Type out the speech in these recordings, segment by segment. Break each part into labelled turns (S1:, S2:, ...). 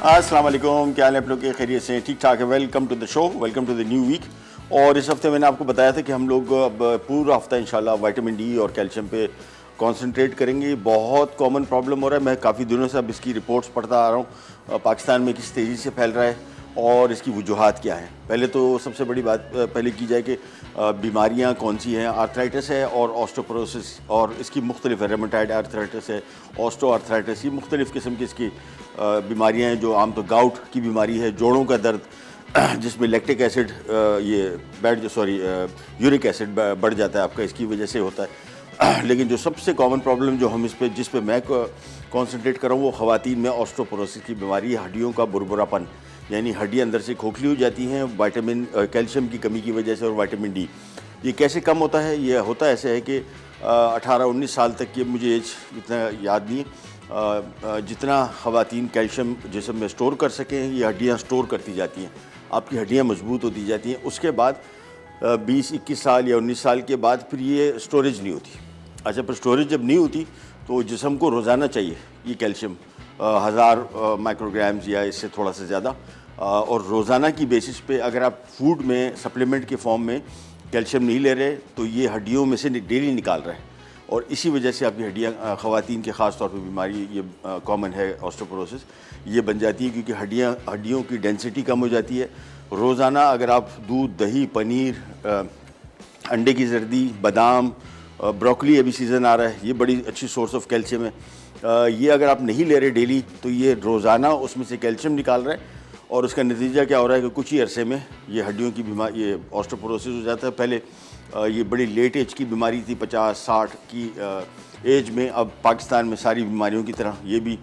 S1: अस्सलाम वालेकुम, क्या हाल है आप लोग के? खैरियत से? ठीक ठाक है। Welcome to the show, welcome to the new week. और इस हफ्ते मैंने आपको बताया था कि हम लोग अब पूरा हफ्ता इंशाल्लाह विटामिन डी और कैल्शियम पे कंसंट्रेट करेंगे। बहुत कॉमन प्रॉब्लम हो रहा है, मैं काफ़ी दिनों से अब इसकी रिपोर्ट्स पढ़ता आ रहा हूँ पाकिस्तान में किस तेज़ी से फैल रहा है और इसकी वजूहात क्या हैं। पहले तो सबसे बड़ी बात पहले की जाए कि बीमारियां कौन सी हैं। आर्थराइटिस है और ऑस्टोपोरोसिस, और इसकी मुख्तलिफ है। रेमेटाइड आर्थराइटिस है, ऑस्टो आर्थराइटिस, ये मुख्तलिफ किस्म की इसकी बीमारियां हैं। जो आम तो गाउट की बीमारी है, जोड़ों का दर्द जिसमें लैक्टिक एसिड यूरिक एसिड बढ़ जाता है आपका, इसकी वजह से होता है। लेकिन जो सबसे कॉमन प्रॉब्लम जो हम जिस पे मैं कॉन्सेंट्रेट कर रहा हूँ वो ख़वातीन में ऑस्टोपोरोसिस की बीमारी है। हड्डियों का बुरबुरापन, यानी हड्डियाँ अंदर से खोखली हो जाती हैं विटामिन कैल्शियम की कमी की वजह से और विटामिन डी। ये कैसे कम होता है? ये होता ऐसे है कि 18-19 साल तक की, मुझे एज इतना याद नहीं है, जितना ख़वातीन कैल्शियम जिस्म में स्टोर कर सकें ये हड्डियाँ स्टोर करती जाती हैं, आपकी हड्डियाँ मजबूत होती जाती हैं। उसके बाद 20-21 साल या 19 साल के बाद फिर ये स्टोरेज नहीं होती। अच्छा, पर स्टोरेज जब नहीं होती तो जिस्म को रोज़ाना चाहिए ये कैल्शियम 1000 माइक्रोग्राम्स या इससे थोड़ा सा ज़्यादा, और रोज़ाना की बेसिस पे अगर आप फूड में सप्लीमेंट के फॉर्म में कैल्शियम नहीं ले रहे तो ये हड्डियों में से डेली निकाल रहे हैं, और इसी वजह से आपकी हड्डियाँ ख़वातीन के ख़ास तौर पे बीमारी ये कॉमन है ऑस्टोपोरोसिस, ये बन जाती है क्योंकि हड्डियों की डेंसिटी कम हो जाती है। रोज़ाना अगर आप दूध, दही, पनीर, अंडे की जर्दी, बादाम, ब्रोकली अभी सीज़न आ रहा है, ये बड़ी अच्छी सोर्स ऑफ कैल्शियम है। ये अगर आप नहीं ले रहे डेली तो ये रोज़ाना उसमें से कैल्शियम निकाल रहा है, और उसका नतीजा क्या हो रहा है कि कुछ ही अरसे में ये हड्डियों की बीमारी, ये ऑस्टोपोरोसिस हो जाता है। पहले ये बड़ी लेट एज की बीमारी थी, 50-60 की एज में। अब पाकिस्तान में सारी बीमारियों की तरह ये भी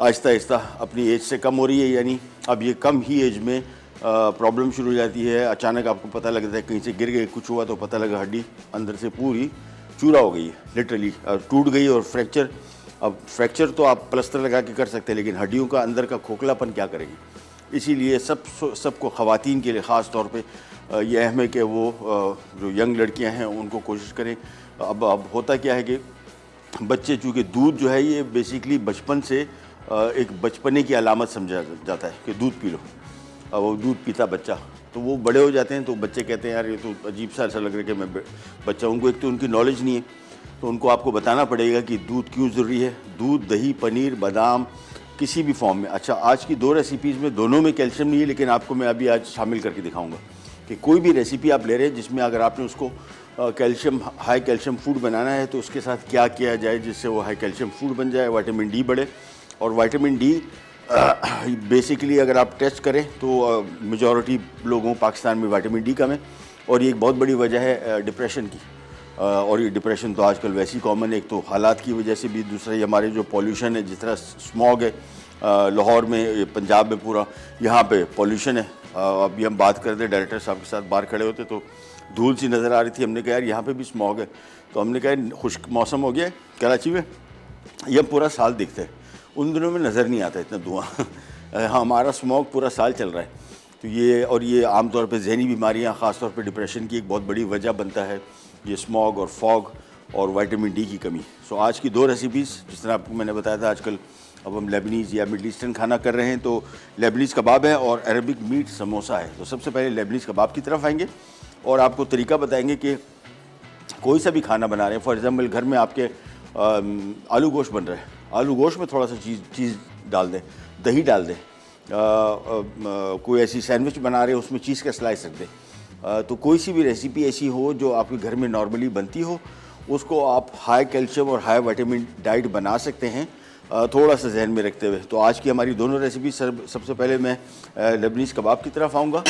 S1: आहिस्ता आहिस्ता अपनी एज से कम हो रही है, यानी अब ये कम ही एज में प्रॉब्लम शुरू हो जाती है। अचानक आपको पता लगता है कहीं से गिर गए, कुछ हुआ तो पता लगा हड्डी अंदर से पूरी चूरा हो गई है, लिटरली टूट गई। और फ्रैक्चर, अब फ्रैक्चर तो आप प्लास्टर लगा के कर सकते हैं, लेकिन हड्डियों का अंदर का खोखलापन क्या करेगी। इसीलिए सबको ख़वातीन के लिए ख़ास तौर पे ये अहम है कि वो जो यंग लड़कियां हैं उनको कोशिश करें। अब होता क्या है कि बच्चे, चूँकि दूध जो है ये बेसिकली बचपन से एक बचपने की अलामत समझा जाता है कि दूध पी लो। अब वो दूध पीता बच्चा, तो वो बड़े हो जाते हैं तो बच्चे कहते हैं यार ये तो अजीब सा ऐसा लग रहा है कि मैं बच्चा। उनको एक तो उनकी नॉलेज नहीं है, तो उनको आपको बताना पड़ेगा कि दूध क्यों ज़रूरी है। दूध, दही, पनीर, बादाम किसी भी फॉर्म में। अच्छा, आज की 2 रेसिपीज़ में दोनों में कैल्शियम नहीं है, लेकिन आपको मैं अभी आज शामिल करके दिखाऊंगा कि कोई भी रेसिपी आप ले रहे हैं जिसमें अगर आपने उसको कैल्शियम, हाई कैल्शियम फूड बनाना है तो उसके साथ क्या किया जाए जिससे वो हाई कैल्शियम फूड बन जाए, विटामिन डी बढ़े। और विटामिन डी बेसिकली अगर आप टेस्ट करें तो मेजॉरिटी लोगों पाकिस्तान में विटामिन डी कम है, और ये एक बहुत बड़ी वजह है डिप्रेशन की। और ये डिप्रेशन तो आजकल वैसे ही कॉमन है, एक तो हालात की वजह से भी, दूसरा ये हमारे जो पॉल्यूशन है, जिस तरह स्मॉग है लाहौर में, पंजाब में पूरा, यहाँ पे पॉल्यूशन है। अभी हम बात करते डायरेक्टर साहब के साथ बाहर खड़े होते तो धूल सी नज़र आ रही थी। हमने कहा यार यहाँ पे भी स्मॉग है, तो हमने कहा खुश्क मौसम हो गया है कराची में, ये पूरा साल दिखता है, उन दिनों में नज़र नहीं आता इतना धुआं। हमारा स्मॉग पूरा साल चल रहा है। तो ये आमतौर पर जहनी बीमारियाँ, ख़ास तौर पर डिप्रेशन की एक बहुत बड़ी वजह बनता है ये स्मॉग और फॉग और विटामिन डी की कमी। सो आज की 2 रेसिपीज़, जिस तरह आपको मैंने बताया था, आजकल अब हम लेबनीज़ या मिडल ईस्टर्न खाना कर रहे हैं, तो लेबनीज़ कबाब है और अरबिक मीट समोसा है। तो सबसे पहले लेबनीज़ कबाब की तरफ आएंगे और आपको तरीका बताएंगे कि कोई सा भी खाना बना रहे हैं। फॉर एग्ज़ाम्पल घर में आपके आलू गोश्त बन रहा है, आलू गोश्त में थोड़ा सा चीज़ डाल दें, दही डाल दें। कोई ऐसी सैंडविच बना रहे हैं उसमें चीज़ का स्लाइस रख दें। तो कोई सी भी रेसिपी ऐसी हो जो आपके घर में नॉर्मली बनती हो, उसको आप हाई कैल्शियम और हाई विटामिन डाइट बना सकते हैं, थोड़ा सा जहन में रखते हुए। तो आज की हमारी दोनों रेसिपी, सबसे पहले मैं लेबनीज़ कबाब की तरफ आऊँगा।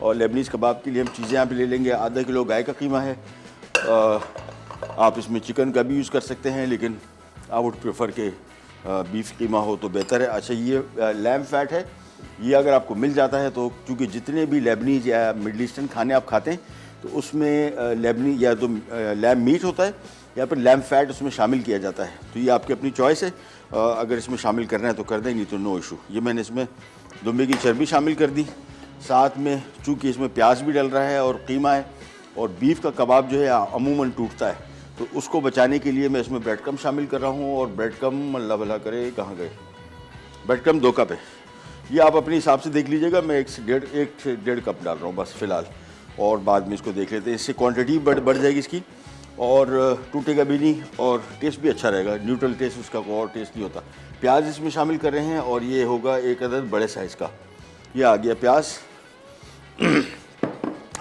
S1: और लेबनीज़ कबाब के लिए हम चीज़ें यहाँ पे ले लेंगे। आधा किलो गाय का कीमा है, आप इसमें चिकन का भी यूज़ कर सकते हैं, लेकिन आई वुड प्रेफर के बीफ कीमा हो तो बेहतर है। अच्छा, ये लैम फैट है, ये अगर आपको मिल जाता है तो, क्योंकि जितने भी लेबनीज़ या मिडल ईस्टर्न खाने आप खाते हैं तो उसमें लेबनी या तो लैम मीट होता है या फिर लैम फैट उसमें शामिल किया जाता है। तो ये आपकी अपनी चॉइस है, अगर इसमें शामिल करना है तो कर दें, नहीं तो नो इशू। ये मैंने इसमें दुम्बे की चर्बी शामिल कर दी, साथ में चूँकि इसमें प्याज भी डल रहा है और कीमा है, और बीफ का कबाब जो है अमूमन टूटता है, तो उसको बचाने के लिए मैं इसमें ब्रेड क्रम शामिल कर रहा हूँ। और ब्रेड क्रम, अल्लाह भला करे, कहाँ गए ब्रेड क्रम, 2 कप है। ये आप अपने हिसाब से देख लीजिएगा, मैं 1 से 1.5 कप डाल रहा हूँ बस फ़िलहाल, और बाद में इसको देख लेते हैं। इससे क्वांटिटी बढ़ जाएगी इसकी और टूटेगा भी नहीं और टेस्ट भी अच्छा रहेगा, न्यूट्रल टेस्ट उसका, कोई और टेस्ट नहीं होता। प्याज इसमें शामिल कर रहे हैं और ये होगा 1 अदद बड़े साइज़ का, ये आ गया प्याज।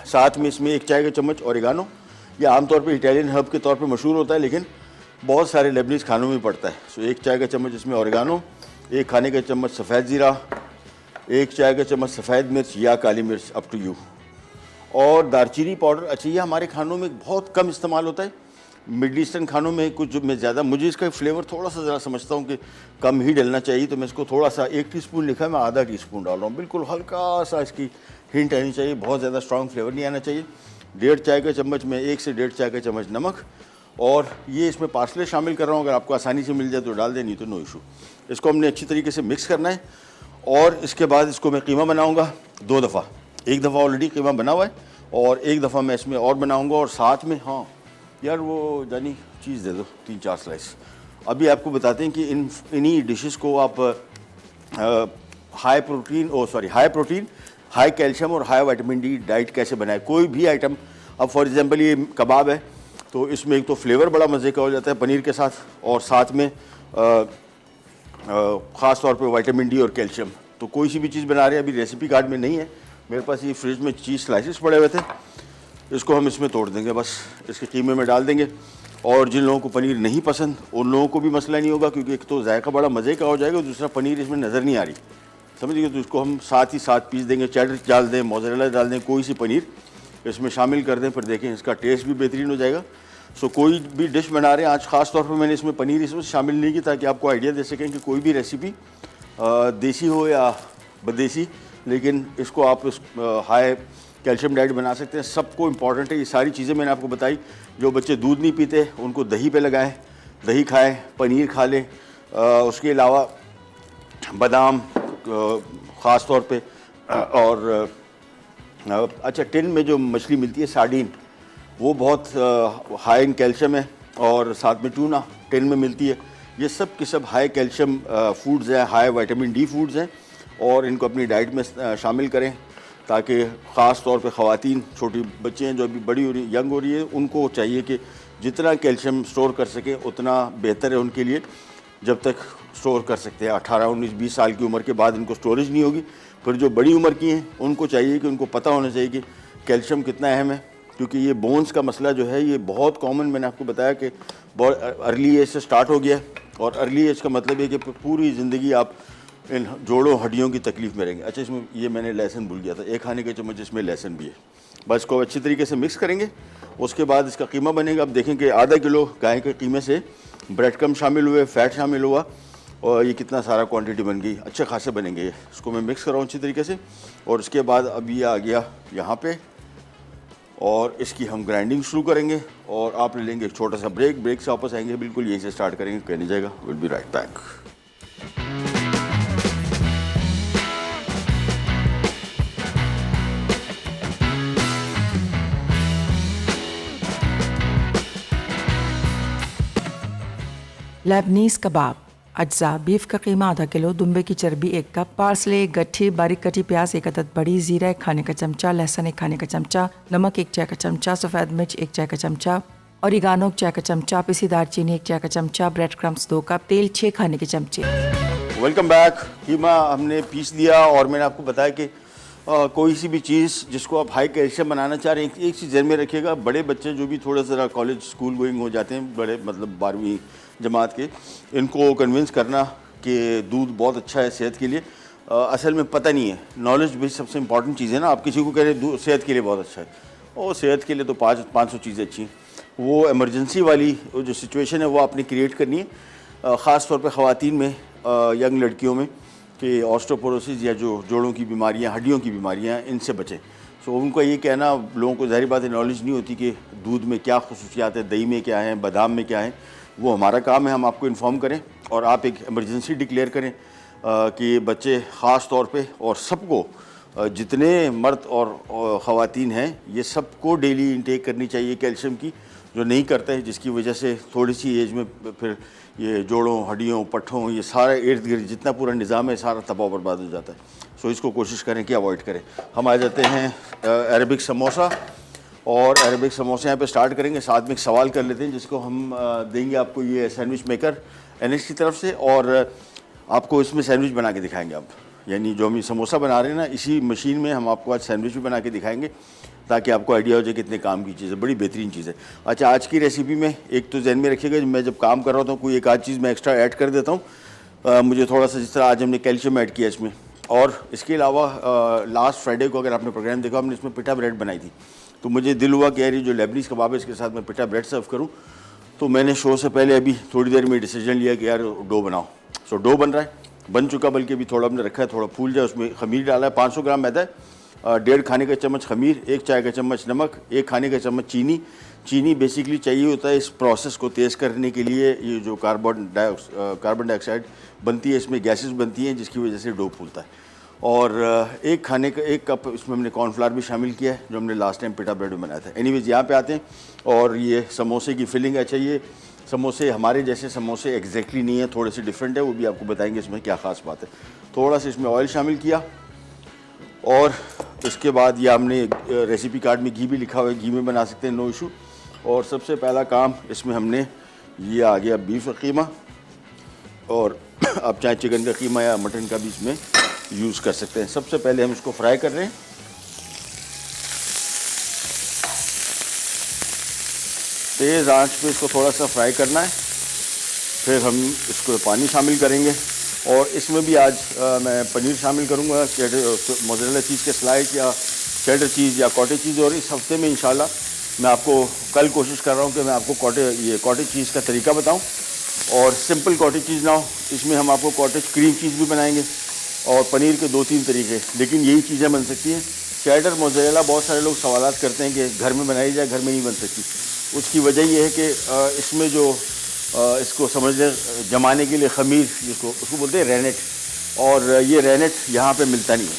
S1: साथ में इसमें 1 चाय का चम्मच ओरिगानो, ये आमतौर पे इटालियन हर्ब के तौर पे मशहूर होता है लेकिन बहुत सारे लेबनीज़ खानों में पड़ता है। सो 1 चाय का चम्मच इसमें ओरिगानो, 1 खाने का चम्मच सफ़ेद ज़ीरा, 1 चाय का चम्मच सफ़ेद मिर्च या काली मिर्च, अप टू यू, और दालचीनी पाउडर। अच्छा, ये हमारे खानों में बहुत कम इस्तेमाल होता है, मिडल ईस्टर्न खानों में कुछ में ज़्यादा। मुझे इसका फ्लेवर थोड़ा सा ज़रा समझता हूँ कि कम ही डलना चाहिए, तो मैं इसको थोड़ा सा 1 टीस्पून लिखा है, मैं आधा टीस्पून डाल रहा हूँ। बिल्कुल हल्का सा इसकी हिंट आनी चाहिए, बहुत ज़्यादा स्ट्रॉन्ग फ्लेवर नहीं आना चाहिए। 1.5 चाय का चम्मच में 1 से 1.5 चाय का चम्मच नमक, और ये इसमें पार्सले शामिल कर रहा हूँ, अगर आपको आसानी से मिल जाए तो डाल दें, नहीं तो नो इशू। इसको हमने अच्छी तरीके से मिक्स करना है और इसके बाद इसको मैं कीमा बनाऊँगा 2 दफ़ा। 1 दफ़ा ऑलरेडी कीमा बना हुआ है और 1 दफ़ा मैं इसमें और बनाऊँगा, और साथ में हाँ यार वो जानी चीज़ दे दो 3-4 स्लाइस। अभी आपको बताते हैं कि इन्हीं डिशेस को आप हाई प्रोटीन, हाई कैल्शियम और हाई विटामिन डी डाइट कैसे बनाए। कोई भी आइटम, अब फॉर एग्जांपल ये कबाब है तो इसमें एक तो फ्लेवर बड़ा मज़े का हो जाता है पनीर के साथ, और साथ में ख़ास तौर पे विटामिन डी और कैल्शियम। तो कोई सी भी चीज़ बना रहे हैं, अभी रेसिपी कार्ड में नहीं है मेरे पास, ये फ्रिज में चीज़ स्लाइसेस पड़े हुए थे, इसको हम इसमें तोड़ देंगे, बस इसके कीमे में डाल देंगे। और जिन लोगों को पनीर नहीं पसंद उन लोगों को भी मसला नहीं होगा, क्योंकि एक तो जायका बड़ा मज़े का हो जाएगा, दूसरा पनीर इसमें नज़र नहीं आ रही, समझिए। तो इसको हम साथ ही साथ पीस देंगे, चेडर डाल दें, मोज़रेला डाल दें, कोई सी पनीर इसमें शामिल कर दें, फिर देखें इसका टेस्ट भी बेहतरीन हो जाएगा। सो कोई भी डिश बना रहे हैं, आज ख़ास तौर पर मैंने इसमें पनीर इसमें शामिल नहीं की ताकि आपको आइडिया दे सकें कि कोई भी रेसिपी देसी हो या बदेसी, लेकिन इसको आप हाई कैल्शियम डाइट बना सकते हैं। सबको इम्पॉर्टेंट है ये सारी चीज़ें मैंने आपको बताई। जो बच्चे दूध नहीं पीते उनको दही पे लगाएं, दही खाएं, पनीर खा लें, उसके अलावा बादाम ख़ास तौर पे, और अच्छा टिन में जो मछली मिलती है सार्डीन, वो बहुत हाई इन कैल्शियम है, और साथ में टूना टिन में मिलती है। ये सब के सब हाई कैल्शियम फूड्स हैं, हाई विटामिन डी फूड्स हैं, और इनको अपनी डाइट में शामिल करें ताकि ख़ास तौर पे ख़वातीन, छोटी बच्चे हैं जो अभी बड़ी हो रही यंग हो रही है, उनको चाहिए कि जितना कैल्शियम स्टोर कर सकें उतना बेहतर है उनके लिए, जब तक स्टोर कर सकते हैं। 18, 19, 20 साल की उम्र के बाद इनको स्टोरेज नहीं होगी। फिर जो बड़ी उम्र की हैं उनको चाहिए कि उनको पता होना चाहिए कि कैल्शियम कितना अहम है, क्योंकि ये बोन्स का मसला जो है ये बहुत कॉमन, मैंने आपको बताया कि बहुत अर्ली एज से स्टार्ट हो गया है, और अर्ली एज का मतलब है कि पूरी ज़िंदगी आप इन जोड़ों हड्डियों की तकलीफ़ में रहेंगे। अच्छा, इसमें ये मैंने लहसुन भूल गया था, 1 खाने का चम्मच इसमें लहसुन भी है। बस इसको अच्छी तरीके से मिक्स करेंगे, उसके बाद इसका कीमा बनेगा। अब देखें कि आधा किलो गाय के कीमे से ब्रेड क्रम्ब शामिल हुए, फैट शामिल हुआ, और ये कितना सारा क्वांटिटी बन गई, अच्छे खासे बनेंगे ये। इसको मैं मिक्स कर रहा हूँ अच्छी तरीके से, और उसके बाद अब ये आ गया यहाँ पे, और इसकी हम ग्राइंडिंग शुरू करेंगे, और आप ले लेंगे एक छोटा सा ब्रेक से वापस आएंगे, बिल्कुल यहीं से स्टार्ट करेंगे, कहने जाएगा। Will be right back.
S2: Lebanese kebab. अज्जा: बीफ का कीमा आधा किलो, दुम्बे की चर्बी 1 कप, पार्सले 1 गट्ठी, बारीक कटी प्याज 1 अदद बड़ी, जीरा 1 खाने का चमचा, लहसुन 1 खाने का चमचा, नमक 1 चाय का चमचा, सफ़ेद मिर्च 1 चाय का चमचा, ओरिगानो 1 चाय का चमचा, पिसी दालचीनी 1 चाय का चमचा, ब्रेड क्रम्स 2 कप, तेल 6 खाने के चमचे।
S1: Welcome back. कीमा हमने पीस दिया, और मैंने आपको बताया कि कोई सी भी चीज़ जिसको आप हाई कैल्शियम बनाना चाह रहे हैं, एक चीज़ ध्यान में रखिएगा, बड़े बच्चे जो भी थोड़ा सा कॉलेज स्कूल गोइंग हो जाते हैं, बड़े मतलब 12वीं जमात के, इनको कन्विंस करना कि दूध बहुत अच्छा है सेहत के लिए, असल में पता नहीं है। नॉलेज भी सबसे इंपॉर्टेंट चीज़ है ना। आप किसी को कह रहे दूध सेहत के लिए बहुत अच्छा है, और सेहत के लिए तो 500 चीज़ें अच्छी हैं। वो एमरजेंसी वाली जो सिचुएशन है वो आपने क्रिएट करनी है, ख़ास तौर पे ख़वातीन में, यंग लड़कियों में, कि ऑस्टियोपोरोसिस या जो जोड़ों की बीमारियां, हड्डियों की बीमारियां, इनसे बचें। सो उनका ये कहना, लोगों को ज़ाहिर बात है नॉलेज नहीं होती कि दूध में क्या ख़ुसूसियात है, दही में क्या है, बादाम में क्या है। वो हमारा काम है, हम आपको इन्फॉर्म करें, और आप एक एमरजेंसी डिक्लेयर करें कि बच्चे ख़ास तौर पे, और सबको, जितने मर्द और ख़वातीन हैं, ये सबको डेली इंटेक करनी चाहिए कैल्शियम की, जो नहीं करते हैं, जिसकी वजह से थोड़ी सी एज में फिर ये जोड़ों, हड्डियों, पट्ठों, ये सारा इर्द गिर्द जितना पूरा निज़ाम है सारा तबाह बर्बाद हो जाता है। सो इसको कोशिश करें कि अवॉइड करें। हम आ जाते हैं अरबिक समोसा, और अरबिक समोसे यहाँ पे स्टार्ट करेंगे। साथ में एक सवाल कर लेते हैं जिसको हम देंगे आपको, ये सैंडविच मेकर NH की तरफ से, और आपको इसमें सैंडविच बना के दिखाएंगे आप। यानी जो हम ये समोसा बना रहे हैं ना, इसी मशीन में हम आपको आज सैंडविच भी बना के दिखाएंगे, ताकि आपको आइडिया हो जाए कितने काम की चीज़ है। बड़ी बेहतरीन चीज़ है। अच्छा, आज की रेसिपी में एक तो ज़हन में रखिएगा, मैं जब काम कर रहा होता हूँ कोई एक आध चीज़ मैं एक्स्ट्रा ऐड कर देता हूँ। मुझे थोड़ा सा, जिस तरह आज हमने कैल्शियम ऐड किया इसमें, और इसके अलावा लास्ट फ्राइडे को अगर आपने प्रोग्राम देखा, हमने इसमें पिठा ब्रेड बनाई थी। तो मुझे दिल हुआ कि यार ये जो लेबनीज़ कबाब है इसके साथ मैं पिठा ब्रेड सर्व करूँ। तो मैंने शो से पहले अभी थोड़ी देर में डिसीजन लिया कि यार डो बनाओ। सो डो बन रहा है, बन चुका, बल्कि अभी थोड़ा हमने रखा है, थोड़ा फूल जाए। उसमें खमीर डाला है, 500 ग्राम मैदा है, 1.5 खाने का चम्मच खमीर, 1 चाय का चम्मच नमक, 1 खाने का चम्मच चीनी। चीनी बेसिकली चाहिए होता है इस प्रोसेस को तेज़ करने के लिए। ये जो कार्बन डाइऑक्साइड बनती है, इसमें गैसेस बनती हैं जिसकी वजह से डो फूलता है। और 1 कप इसमें हमने कॉर्नफ्लावर भी शामिल किया है, जो हमने लास्ट टाइम पिठा ब्रेड में बनाया था। एनीवेज यहाँ पे आते हैं, और ये समोसे की फिलिंग। अच्छा, ये समोसे हमारे जैसे समोसे एग्जैक्टली नहीं है, थोड़े से डिफरेंट है, वो भी आपको बताएंगे इसमें क्या ख़ास बात है। थोड़ा सा इसमें ऑयल शामिल किया, और इसके बाद ये हमने रेसिपी कार्ड में घी भी लिखा हुआ है, घी में बना सकते हैं, नो इशू। और सबसे पहला काम इसमें हमने, ये आ गया बीफ का कीमा, और आप चाहे चिकन का कीमा या मटन का भी इसमें यूज़ कर सकते हैं। सबसे पहले हम इसको फ्राई कर रहे हैं। तेज़ आंच पे इसको थोड़ा सा फ्राई करना है। फिर हम इसको पानी शामिल करेंगे, और इसमें भी आज मैं पनीर शामिल करूँगा, मोज़रेला चीज़ के स्लाइस या चेडर चीज़ या कॉटेज चीज़। और इस हफ्ते में इंशाल्लाह मैं आपको, कल कोशिश कर रहा हूँ कि मैं आपको कॉटेज चीज़ का तरीका बताऊँ, और सिंपल कॉटेज चीज़ ना हो, इसमें हम आपको कॉटेज क्रीम चीज़ भी बनाएंगे, और पनीर के 2-3 तरीके, लेकिन यही चीज़ें बन सकती हैं। चेडर मोज़रेला बहुत सारे लोग सवालात करते हैं कि घर में बनाई जाए, घर में नहीं बन सकती। उसकी वजह ये है कि इसमें जो इसको समझ लें जमाने के लिए खमीर, उसको बोलते हैं रेनेट, और ये रेनेट यहाँ पे मिलता नहीं है।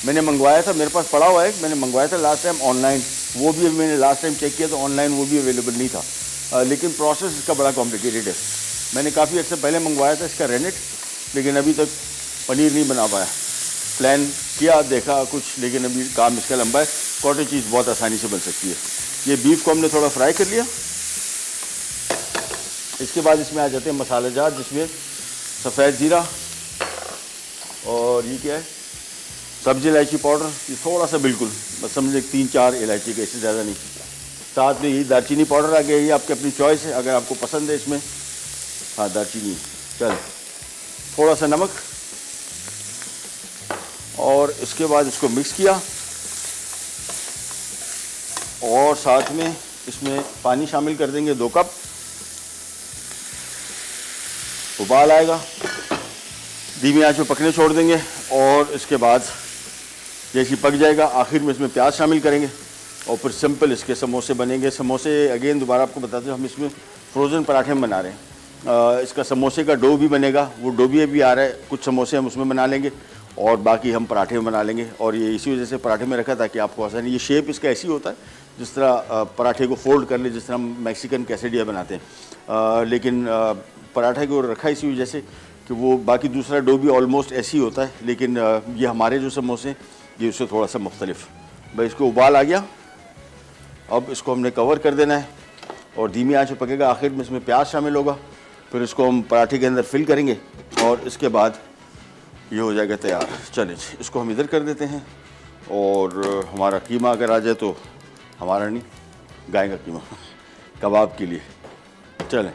S1: मैंने मंगवाया था, मेरे पास पड़ा हुआ है, मैंने मंगवाया था लास्ट टाइम ऑनलाइन, वो भी मैंने लास्ट टाइम चेक किया तो ऑनलाइन वो भी अवेलेबल नहीं था। लेकिन प्रोसेस इसका बड़ा कॉम्प्लिकेटेड है। मैंने काफ़ी अर्से पहले मंगवाया था इसका रेनेट, लेकिन अभी तक पनीर नहीं बना पाया। प्लान किया, देखा कुछ, लेकिन अभी काम इसका लंबा है। कॉटेज चीज़ बहुत आसानी से बन सकती है। ये बीफ को हमने थोड़ा फ्राई कर लिया। इसके बाद इसमें आ जाते हैं मसाले जार, जिसमें सफ़ेद ज़ीरा, और ये क्या है, सब्ज़ी इलायची पाउडर, ये थोड़ा सा, बिल्कुल बस समझे 3-4 इलायची का, इससे ज़्यादा नहीं। साथ में ये दालचीनी पाउडर आ गया, ये आपकी अपनी चॉइस है, अगर आपको पसंद है इसमें। हाँ, दालचीनी, चल, थोड़ा सा नमक, और इसके बाद इसको मिक्स किया, और साथ में इसमें पानी शामिल कर देंगे 2 कप। उबाल आएगा, धीमी आंच पे पकने छोड़ देंगे, और इसके बाद जैसे पक जाएगा, आखिर में इसमें प्याज शामिल करेंगे, और फिर सिंपल इसके समोसे बनेंगे। समोसे अगेन दोबारा आपको बताते हैं, हम इसमें फ्रोज़न पराठे बना रहे हैं। इसका समोसे का डो भी बनेगा, वो डो भी आ रहा है, कुछ समोसे हम उसमें बना लेंगे, और बाकी हम पराठे में बना लेंगे। और ये इसी वजह से पराठे में रखा ताकि आपको आसानी, ये शेप इसका ऐसी होता है जिस तरह पराठे को फोल्ड कर ले, जिस तरह हम मैक्सिकन कैसेडिया बनाते हैं। लेकिन पराठे को रखा इसी वजह से कि वो बाकी दूसरा डो भी ऑलमोस्ट ऐसी होता है, लेकिन ये हमारे जो समोसे हैं ये उससे थोड़ा सा मुख्तलिफ। भाई इसको उबाल आ गया, अब इसको हमने कवर कर देना है, और धीमी आंच पे पकेगा। आखिर में इसमें प्याज शामिल होगा, फिर इसको हम पराठे के अंदर फिल करेंगे, और इसके बाद ये हो जाएगा तैयार। चलिए इसको हम इधर कर देते हैं, और हमारा कीमा अगर आ जाए तो, हमारा नहीं, गाय का कीमा कबाब के लिए। चलें,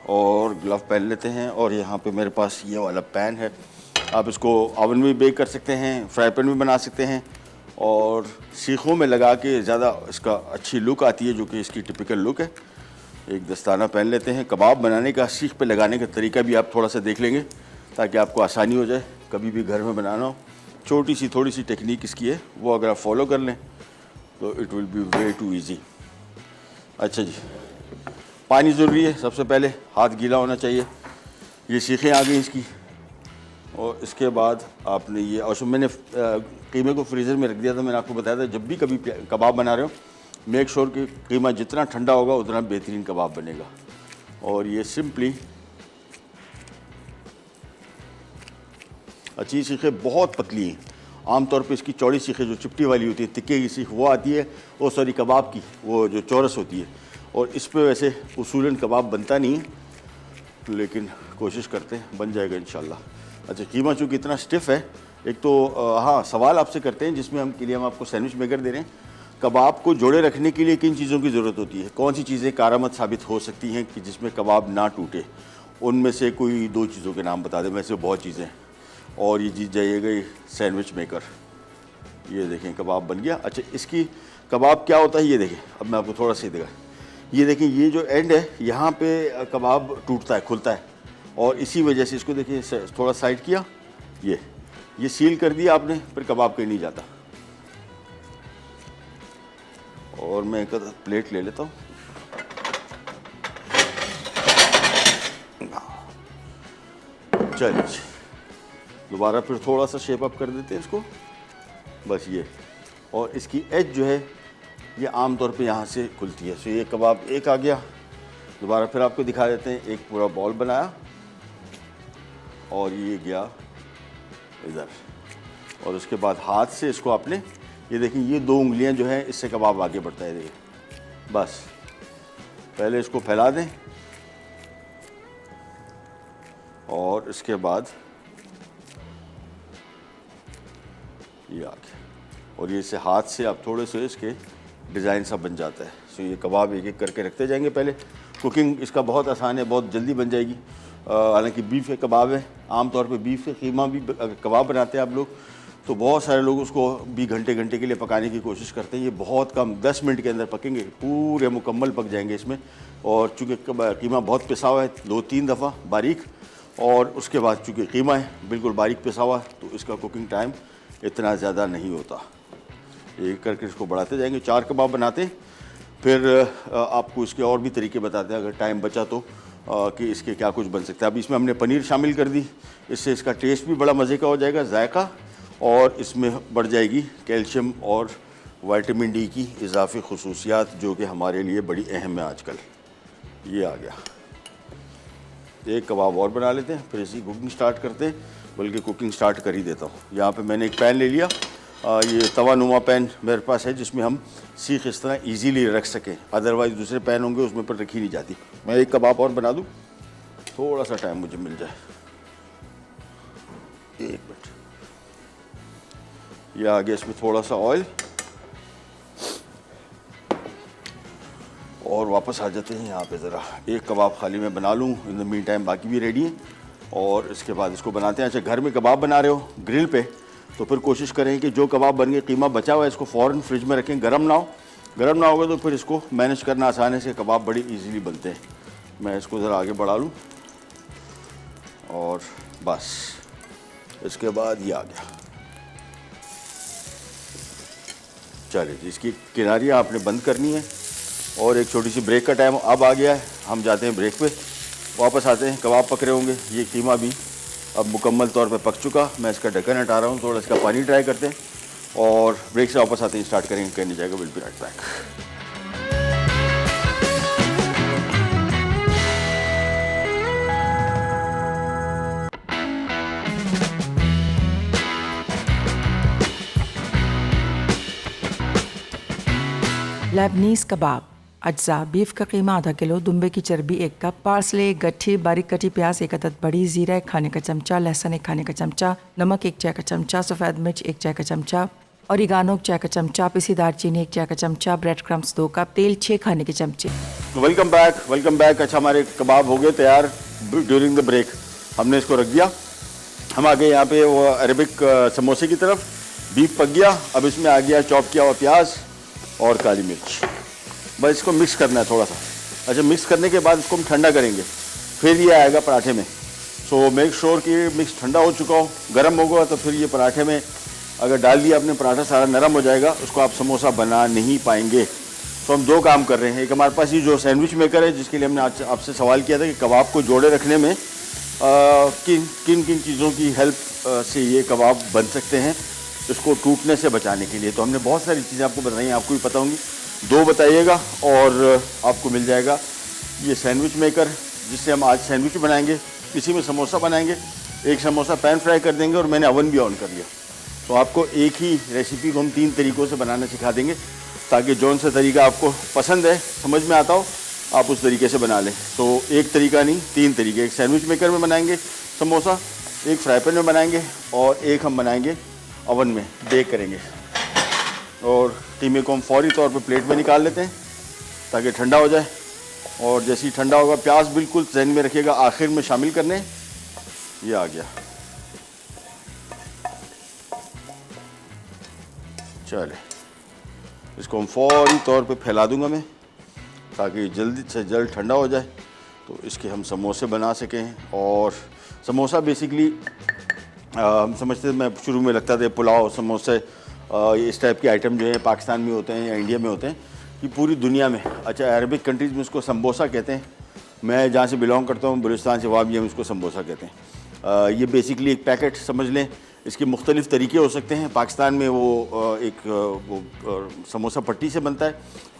S1: और ग्लव पहन लेते हैं, और यहाँ पे मेरे पास ये वाला पैन है। आप इसको ओवन में बेक कर सकते हैं, फ्राई पैन में बना सकते हैं, और सीखों में लगा के ज़्यादा इसका अच्छी लुक आती है, जो कि इसकी टिपिकल लुक है। एक दस्ताना पहन लेते हैं। कबाब बनाने का, सीख पे लगाने का तरीका भी आप थोड़ा सा देख लेंगे, ताकि आपको आसानी हो जाए कभी भी घर में बनाना हो। छोटी सी थोड़ी सी टेक्निक इसकी है, वो अगर आप फॉलो कर लें तो it will be way too easy. अच्छा जी, पानी ज़रूरी है, सबसे पहले हाथ गीला होना चाहिए। ये सीखें आ गई इसकी, और इसके बाद आपने ये, और मैंने कीमे को फ्रीज़र में रख दिया था। मैंने आपको बताया था जब भी कभी कबाब बना रहे हो मेक श्योर कि कीमा जितना ठंडा होगा उतना बेहतरीन कबाब बनेगा। और ये सिंपली अच्छी सीखें बहुत पतली हैं। आमतौर पे इसकी चौड़ी सीखें जो चिपटी वाली होती है, तिक्के की सीख वो आती है, वो सॉरी कबाब की वो जो चौरस होती है। और इस पे वैसे उसूलन कबाब बनता नहीं है, लेकिन कोशिश करते हैं बन जाएगा इंशाल्लाह। अच्छा, कीमा चूँकि इतना स्टिफ है, एक तो हाँ सवाल आपसे करते हैं जिसमें के लिए हम आपको सैंडविच मेकर दे रहे हैं। कबाब को जोड़े रखने के लिए किन चीज़ों की ज़रूरत होती है, कौन सी चीज़ें कारआमद साबित हो सकती हैं कि जिसमें कबाब ना टूटे? उनमें से कोई 2 चीज़ों के नाम बता दें, वैसे बहुत चीज़ें। और ये जीत जाइएगा ये सैंडविच मेकर। ये देखें कबाब बन गया। अच्छा, इसकी कबाब क्या होता है ये देखें, अब मैं आपको थोड़ा सा दिखा। ये देखें, ये जो एंड है यहाँ पे कबाब टूटता है, खुलता है, और इसी वजह से इसको देखिए थोड़ा साइड किया, ये सील कर दिया आपने, फिर कबाब कहीं नहीं जाता। और मैं एक प्लेट ले लेता हूँ। चलिए दोबारा फिर थोड़ा सा शेप अप कर देते हैं इसको, बस ये। और इसकी एज जो है ये आम तौर पे यहाँ से खुलती है। सो ये कबाब एक आ गया। दोबारा फिर आपको दिखा देते हैं, एक पूरा बॉल बनाया और ये गया इधर, और उसके बाद हाथ से इसको आपने, ये देखिए ये 2 उंगलियां जो हैं इससे कबाब आगे बढ़ता है। देखिए बस पहले इसको फैला दें और इसके बाद ये आगे, और ये इसे हाथ से आप थोड़े से इसके डिज़ाइन सा बन जाता है। सो ये कबाब एक एक करके रखते जाएंगे। पहले कुकिंग इसका बहुत आसान है, बहुत जल्दी बन जाएगी। हालांकि बीफ के कबाब है, आमतौर पे बीफ के कीमा भी अगर कबाब बनाते हैं आप लोग तो बहुत सारे लोग उसको भी घंटे के लिए पकाने की कोशिश करते हैं। ये बहुत कम 10 मिनट के अंदर पकेंगे, पूरे मुकम्मल पक जाएंगे इसमें। और चूँकि कीमा बहुत पिसा हुआ है 2-3 दफ़ा बारीक, और उसके बाद चूँकि कीमा है बिल्कुल बारीक पिसा हुआ है तो इसका कुकिंग टाइम इतना ज़्यादा नहीं होता। एक करके इसको बढ़ाते जाएंगे। 4 कबाब बनाते हैं, फिर आपको इसके और भी तरीके बताते हैं अगर टाइम बचा तो, कि इसके क्या कुछ बन सकता है। अभी इसमें हमने पनीर शामिल कर दी, इससे इसका टेस्ट भी बड़ा मज़े का हो जाएगा, जायका, और इसमें बढ़ जाएगी कैल्शियम और विटामिन डी की इजाफी खसूसियात जो कि हमारे लिए बड़ी अहम है आजकल। ये आ गया। एक कबाब और बना लेते हैं, फिर इसी कुकिंग स्टार्ट करते हैं, बल्कि कुकिंग स्टार्ट कर ही देता हूँ। यहाँ पे मैंने एक पैन ले लिया, ये तवा नुमा पैन मेरे पास है जिसमें हम सीख इस तरह ईजीली रख सकें, अदरवाइज़ दूसरे पैन होंगे उसमें पर रखी नहीं जाती। मैं एक कबाब और बना दूँ, थोड़ा सा टाइम मुझे मिल जाए, 1 मिनट। ये आ गया, इसमें थोड़ा सा ऑयल, और वापस आ जाते हैं यहाँ पे। ज़रा एक कबाब खाली मैं बना लूँ, इन द मीन टाइम बाकी भी रेडी है, और इसके बाद इसको बनाते हैं। अच्छा, घर में कबाब बना रहे हो ग्रिल पे तो फिर कोशिश करें कि जो कबाब बन गए, कीमा बचा हुआ है, इसको फ़ौरन फ्रिज में रखें, गर्म ना हो। गर्म ना होगा तो फिर इसको मैनेज करना आसान है, से कबाब बड़ी इजीली बनते हैं। मैं इसको ज़रा आगे बढ़ा लूँ, और बस इसके बाद ये आ गया। चलिए, इसकी किनारियाँ आपने बंद करनी है, और एक छोटी सी ब्रेक का टाइम अब आ गया है। हम जाते हैं ब्रेक पे, वापस आते हैं। कबाब पक रहे होंगे, ये कीमा भी अब मुकम्मल तौर पे पक चुका। मैं इसका ढक्कन हटा रहा हूँ, थोड़ा इसका पानी ट्राई करते हैं, और ब्रेक से वापस आते हैं, स्टार्ट करेंगे, कहने जाएगा। Will be right back.
S2: Lebanese kebab. अज्जा: बीफ का कीमा आधा किलो, दुम्बे की चर्बी 1 कप, पार्सले गट्ठी बारीक कटी प्याज 1 अदद बड़ी, जीरा 1 खाने का चमचा, लहसुन 1 खाने का चमचा, नमक 1 चाय का चमचा, सफ़ेद मिर्च 1 चाय का चमचा, ऑरिगानो 1 चाय का चमचा, पिसी दालचीनी 1 चाय का चमचा, ब्रेड क्रम्स 2 कप, तेल 6 खाने के चमचे।
S1: Welcome back, welcome back. अच्छा, हमारे कबाब हो गए तैयार ड्यूरिंग द ब्रेक, हमने इसको रख दिया। हम आ गए यहाँ पे वो अरेबिक समोसे की तरफ। बीफ पक गया, अब इसमें आ गया चॉप किया हुआ प्याज और काली मिर्च। बस इसको मिक्स करना है थोड़ा सा। अच्छा, मिक्स करने के बाद इसको हम ठंडा करेंगे, फिर ये आएगा पराठे में। सो मेक श्योर कि मिक्स ठंडा हो चुका हो, गर्म होगा तो फिर ये पराठे में अगर डाल दिया आपने, पराठा सारा नरम हो जाएगा, उसको आप समोसा बना नहीं पाएंगे। तो हम 2 काम कर रहे हैं। एक हमारे पास ये जो सैंडविच मेकर है, जिसके लिए हमने आज आपसे सवाल किया था कि कबाब को जोड़े रखने में किन किन किन चीज़ों की हेल्प से ये कबाब बन सकते हैं इसको टूटने से बचाने के लिए। तो हमने बहुत सारी चीज़ें आपको बताई हैं, आपको भी पता होंगी। 2 बताइएगा और आपको मिल जाएगा ये सैंडविच मेकर, जिससे हम आज सैंडविच बनाएंगे, इसी में समोसा बनाएंगे। एक समोसा पैन फ्राई कर देंगे और मैंने ओवन भी ऑन कर लिया। तो आपको एक ही रेसिपी को हम 3 तरीक़ों से बनाना सिखा देंगे, ताकि जौन सा तरीका आपको पसंद है, समझ में आता हो, आप उस तरीके से बना लें। तो एक तरीका नहीं, 3 तरीके। एक सैंडविच मेकर में बनाएंगे समोसा, एक फ्राई पैन में बनाएंगे और एक हम बनाएंगे ओवन में बेक करेंगे। और कीमे को हम फौरी तौर पे प्लेट में निकाल लेते हैं ताकि ठंडा हो जाए। और जैसे ही ठंडा होगा, प्याज बिल्कुल जहन में रखिएगा आखिर में शामिल करने। ये आ गया, चले इसको हम फौरी तौर पे फैला दूंगा मैं, ताकि जल्दी से जल्द ठंडा हो जाए तो इसके हम समोसे बना सकें। और समोसा बेसिकली हम समझते थे, मैं शुरू में लगता था पुलाव समोसे इस टाइप के आइटम जो हैं पाकिस्तान में होते हैं या इंडिया में होते हैं, कि पूरी दुनिया में, अच्छा अरबिक कंट्रीज़ में इसको समोसा कहते हैं। मैं जहाँ से बिलोंग करता हूँ बलूचिस्तान से, वहाँ भी हम इसको समोसा कहते हैं। ये बेसिकली एक पैकेट समझ लें। इसके मुख्तलिफ़ तरीके हो सकते हैं। पाकिस्तान में वो एक समोसा पट्टी से बनता है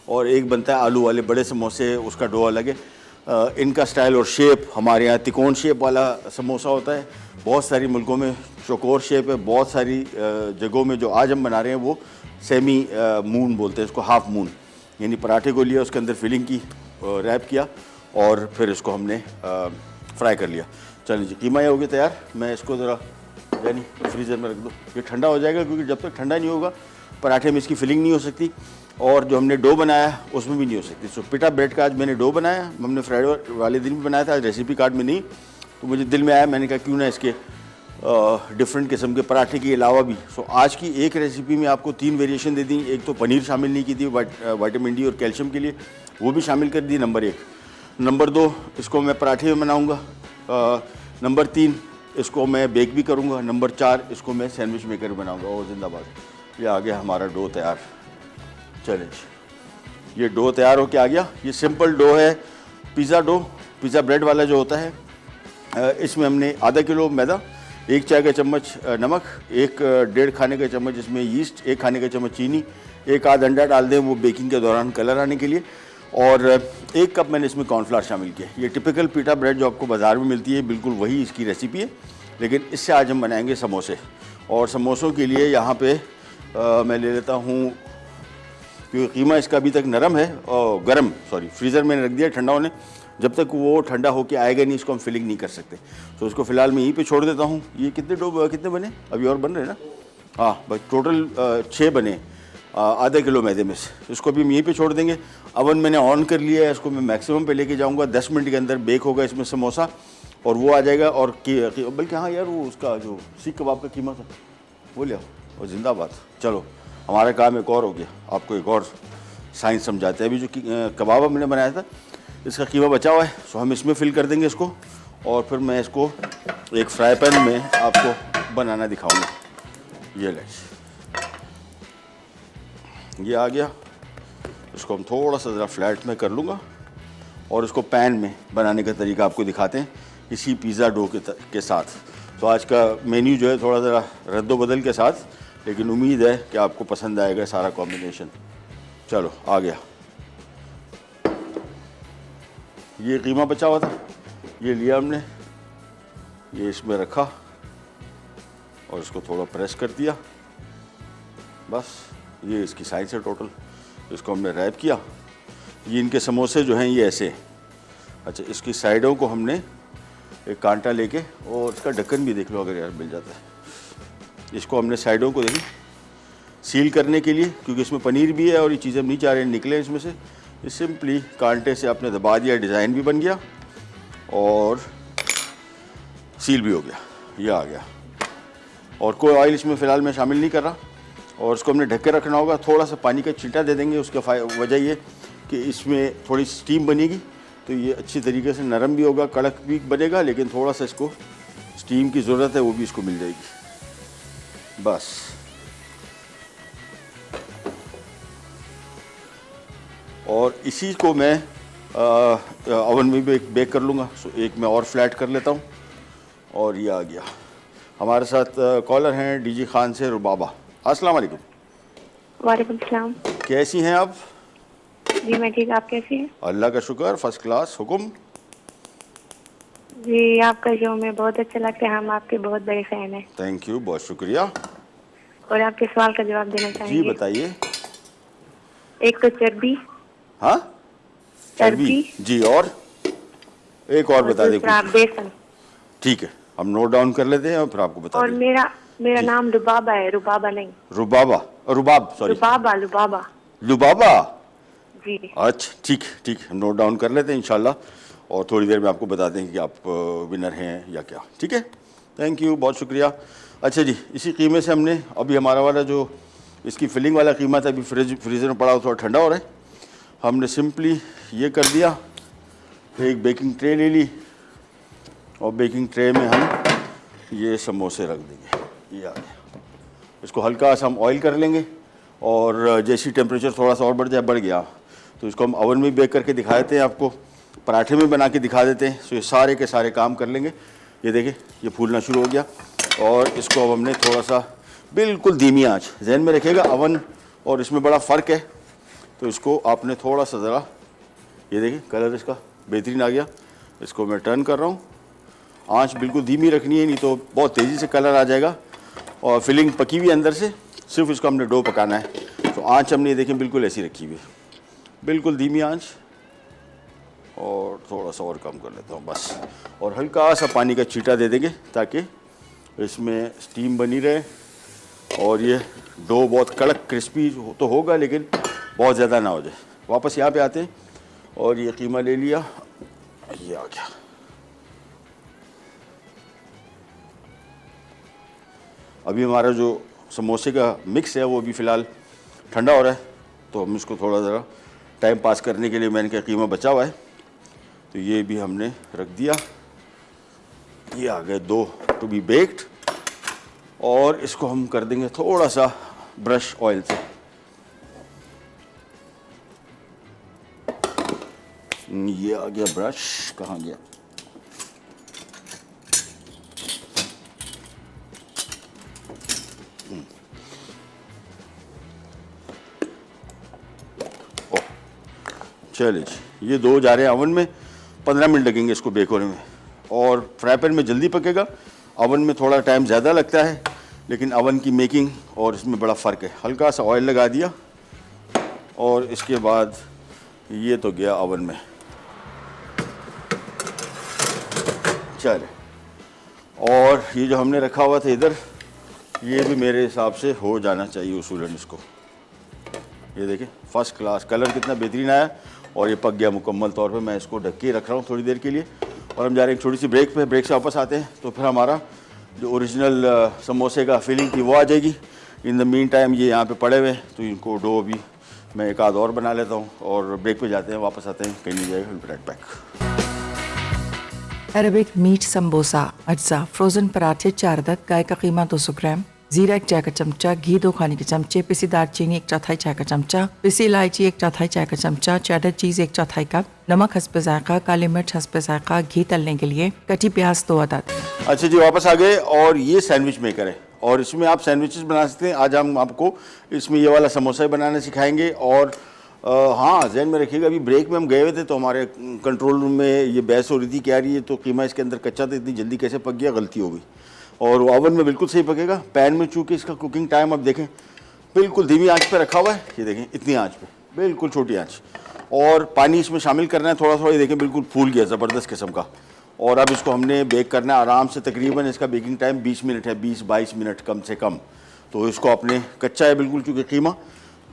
S1: और एक बनता है आलू वाले बड़े समोसे, उसका डो अलग है। इनका स्टाइल और शेप हमारे यहाँ तिकोन शेप वाला समोसा होता है, बहुत सारी मुल्कों में चौकोर शेप है, बहुत सारी जगहों में जो आज हम बना रहे हैं वो सेमी मून बोलते हैं इसको, हाफ मून। यानी पराठे को लिया, उसके अंदर फिलिंग की, रैप किया और फिर इसको हमने फ्राई कर लिया। चलिए जी, कीमा ये हो गया तैयार। मैं इसको ज़रा यानी फ्रीज़र में रख दो, ये ठंडा हो जाएगा, क्योंकि जब तक ठंडा नहीं होगा पराठे में इसकी फिलिंग नहीं हो सकती और जो हमने डो बनाया उसमें भी नहीं हो सकती। सो पिटा ब्रेड का आज मैंने डो बनाया, हमने फ्राइडे वाले दिन भी बनाया था, आज रेसिपी कार्ड में नहीं। तो मुझे दिल में आया, मैंने कहा क्यों ना इसके डिफरेंट किस्म के पराठे के अलावा भी। सो आज की एक रेसिपी में आपको 3 वेरिएशन दे दी। एक तो पनीर शामिल नहीं की थी विटामिन डी और कैल्शियम के लिए, वो भी शामिल कर दी, नंबर 1। नंबर 2, इसको मैं पराठे में बनाऊँगा। नंबर 3, इसको मैं बेक भी करूँगा। नंबर 4, इसको मैं सैंडविच मेकर बनाऊँगा। और जिंदाबाद, ये आ गया हमारा डो तैयार। चलें, ये डो तैयार होके आ गया। ये सिंपल डो है, पिज़्ज़ा डो, पिज़्ज़ा ब्रेड वाला जो होता है। इसमें हमने आधा किलो मैदा, 1 चाय का चम्मच नमक, 1 1.5 खाने का चम्मच इसमें यीस्ट, 1 खाने का चम्मच चीनी, 1 आध अंडा डाल दें वो बेकिंग के दौरान कलर आने के लिए, और 1 कप मैंने इसमें कॉर्नफ्लावर शामिल किया। ये टिपिकल पीटा ब्रेड जो आपको बाज़ार में मिलती है, बिल्कुल वही इसकी रेसिपी है, लेकिन इससे आज हम बनाएंगे समोसे। और समोसों के लिए यहाँ पे मैं ले लेता हूँ, क्योंकि कीमा इसका अभी तक नरम है और गर्म, सॉरी फ्रीज़र में रख दिया ठंडा होने, जब तक वो ठंडा होके आएगा नहीं इसको हम फिलिंग नहीं कर सकते। तो उसको फ़िलहाल मैं यहीं पे छोड़ देता हूँ। ये कितने बने अभी, और बन रहे हैं ना? हाँ बस टोटल 6 बने आधा किलो मैदे में से। इसको भी हम यहीं पे छोड़ देंगे। अवन मैंने ऑन कर लिया है, इसको मैं मैक्सिमम पे लेके जाऊँगा। 10 मिनट के अंदर बेक होगा इसमें समोसा और वो आ जाएगा। और बल्कि हाँ यार, वो उसका जो सीख कबाब का कीमा था वो ले आओ, और जिंदाबाद। चलो हमारा काम एक और हो गया, आपको एक और साइंस समझाते हैं। अभी जो कबाब हमने बनाया था इसका कीमा बचा हुआ है, सो हम इसमें फिल कर देंगे इसको, और फिर मैं इसको एक फ्राई पैन में आपको बनाना दिखाऊंगा। ये ले, ये आ गया। इसको हम थोड़ा सा ज़रा फ्लैट में कर लूँगा और इसको पैन में बनाने का तरीका आपको दिखाते हैं इसी पिज़्ज़ा डो के साथ। तो आज का मेन्यू जो है थोड़ा ज़रा रद्दोबदल के साथ, लेकिन उम्मीद है कि आपको पसंद आएगा सारा कॉम्बिनेशन। चलो आ गया। ये कीमा बचा हुआ था, ये लिया हमने, ये इसमें रखा और इसको थोड़ा प्रेस कर दिया, बस ये इसकी साइज़ है टोटल। इसको हमने रैप किया। ये इनके समोसे जो हैं ये ऐसे। अच्छा, इसकी साइडों को हमने एक कांटा लेके, और इसका ढक्कन भी देख लो अगर यार मिल जाता है। इसको हमने साइडों को देखिए सील करने के लिए, क्योंकि इसमें पनीर भी है और ये चीज़ें नहीं चाह रहे निकले इसमें से, इस सिंपली कांटे से आपने दबा दिया, डिज़ाइन भी बन गया और सील भी हो गया। ये आ गया। और कोई ऑयल इसमें फ़िलहाल मैं शामिल नहीं कर रहा। और इसको हमने ढक के रखना होगा। थोड़ा सा पानी का छींटा दे देंगे, उसका वजह ये कि इसमें थोड़ी स्टीम बनेगी तो ये अच्छी तरीके से नरम भी होगा, कड़क भी बनेगा, लेकिन थोड़ा सा इसको स्टीम की ज़रूरत है, वो भी इसको मिल जाएगी। बस और इसी को मैं ओवन में भी बेक कर लूँगा। सो एक मैं और फ्लैट कर लेता हूँ। और ये आ गया। हमारे साथ कॉलर हैं डीजी खान से रुबाबा। अस्सलाम वालेकुम।
S3: वालेकुम सलाम।
S1: कैसी हैं आप?
S3: जी मैं ठीक, आप कैसी हैं?
S1: अल्लाह का शुक्र, फर्स्ट क्लास। हुक्म?
S3: जी आपका शो में बहुत अच्छा लगता है, हम आपके बहुत बड़े फैन हैं।
S1: थैंक यू, बहुत शुक्रिया।
S3: और आपके सवाल का जवाब देना
S1: जी
S3: चाहेंगे।
S1: बताइए।
S3: एक तो चर्बी।
S1: हाँ, चर्बी जी, और एक और बता दें
S3: दूसरा
S1: कुछ।
S3: बेसन।
S1: ठीक है, हम नोट डाउन कर लेते हैं और फिर आपको बता
S3: और
S1: देंगे।
S3: मेरा
S1: जी।
S3: नाम रुबाबा है, रुबाबा नहीं।
S1: रुबाब सॉरी,
S3: लुबाबा।
S1: लुबाबा।
S3: जी
S1: अच्छा ठीक ठीक, हम नोट डाउन कर लेते हैं इंशाल्लाह, और थोड़ी देर में आपको बता देंगे कि आप विनर हैं या क्या। ठीक है, थैंक यू, बहुत शुक्रिया। अच्छा जी, इसी कीमे से हमने अभी हमारा वाला जो इसकी फिलिंग वाला कीमा था, अभी फ्रीज़र में पड़ा हुआ, थोड़ा ठंडा हो रहा है। हमने सिंपली ये कर दिया, एक बेकिंग ट्रे ले ली और बेकिंग ट्रे में हम ये समोसे रख देंगे। ये आ गया। इसको हल्का सा हम ऑयल कर लेंगे और जैसी टेम्परेचर थोड़ा सा और बढ़ गया तो इसको हम ओवन में बेक करके दिखा देते हैं आपको, पराठे में बना के दिखा देते हैं। सो ये सारे के सारे काम कर लेंगे। ये देखिए, ये फूलना शुरू हो गया और इसको अब हमने थोड़ा सा बिल्कुल धीमी आंच, जहन में रखिएगा अवन और इसमें बड़ा फ़र्क है, तो इसको आपने थोड़ा सा ज़रा, ये देखिए कलर इसका बेहतरीन आ गया। इसको मैं टर्न कर रहा हूँ, आंच बिल्कुल धीमी रखनी है, नहीं तो बहुत तेज़ी से कलर आ जाएगा। और फिलिंग पकी हुई अंदर से, सिर्फ इसको हमने डो पकाना है। तो आंच हमने ये देखें बिल्कुल ऐसी रखी हुई है, बिल्कुल धीमी आंच, और थोड़ा सा और कम कर लेता हूँ बस। और हल्का सा पानी का छींटा दे देंगे ताकि इसमें स्टीम बनी रहे और ये डो बहुत कड़क क्रिस्पी तो होगा लेकिन बहुत ज़्यादा ना हो जाए। वापस यहाँ पे आते हैं और ये कीमा ले लिया, ये आ गया। अभी हमारा जो समोसे का मिक्स है वो अभी फ़िलहाल ठंडा हो रहा है, तो हम इसको थोड़ा ज़रा टाइम पास करने के लिए, मैंने क्या कीमा बचा हुआ है तो ये भी हमने रख दिया। ये आ गए दो टू बी बेक्ड, और इसको हम कर देंगे थोड़ा सा ब्रश ऑयल से। ये आ गया ब्रश, कहाँ गया? चलिए जी, ये दो जा रहे हैं ओवन में। 15 मिनट लगेंगे इसको बेक होने में, और फ्राई पैन में जल्दी पकेगा, ओवन में थोड़ा टाइम ज़्यादा लगता है, लेकिन ओवन की मेकिंग और इसमें बड़ा फ़र्क है। हल्का सा ऑयल लगा दिया और इसके बाद ये तो गया ओवन में। चले, और ये जो हमने रखा हुआ था इधर, ये भी मेरे हिसाब से हो जाना चाहिए उसूलन इसको। ये देखिए फर्स्ट क्लास, कलर कितना बेहतरीन आया और ये पक गया मुकम्मल तौर पे। मैं इसको ढक के रख रहा हूँ थोड़ी देर के लिए, और हम जा रहे हैं एक छोटी सी ब्रेक पे। ब्रेक से वापस आते हैं तो फिर हमारा जो ओरिजिनल समोसे का फीलिंग थी वो आ जाएगी। इन द मीन टाइम ये यहाँ पे पड़े हुए, तो इनको डो भी मैं एक आध और बना लेता हूँ, और ब्रेक पे जाते हैं, वापस आते हैं, कहीं नहीं जाएगा। Right back.
S2: Arabic meat samosa अज्जा, फ्रोज़न पराठे 4 अदद, गाय का कीमा 200 ग्राम, जीरा 1 चाय का चमचा, घी 2 खाने के चमचे, पिसी दालचीनी 1/4 चाय का चमचा, पिसी इलायची 1/4 चाय का चमचा, चेडर चीज़ 1/4 कप, नमक हस्ब जायका, काली मिर्च हस्ब जायका, घी तलने के लिए, कटी प्याज 2 अदद।
S1: अच्छा जी, वापस आ गए, और ये सैंडविच मेकर है और इसमें आप सैंडविचेस बना सकते हैं। आज हम आपको इसमें ये वाला समोसा बनाना सिखाएंगे। और हाँ, जहन में रखिएगा, अभी ब्रेक में हम गए हुए थे तो हमारे कंट्रोल रूम में ये बहस हो रही थी, क्या रही है तो कीमा इसके अंदर कच्चा था, इतनी जल्दी कैसे पक गया, गलती हो गई। और ओवन में बिल्कुल सही पकेगा। पैन में चूँकि इसका कुकिंग टाइम अब देखें बिल्कुल धीमी आंच पे रखा हुआ है, ये देखें इतनी आंच पे, बिल्कुल छोटी आंच, और पानी इसमें शामिल करना है थोड़ा थोड़ा। ये देखें बिल्कुल फूल गया ज़बरदस्त किस्म का। और अब इसको हमने बेक करना है आराम से, तकरीबन इसका बेकिंग टाइम 20 मिनट है, 20-22 मिनट कम से कम। तो इसको अपने कच्चा है बिल्कुल, चूँकि कीमा,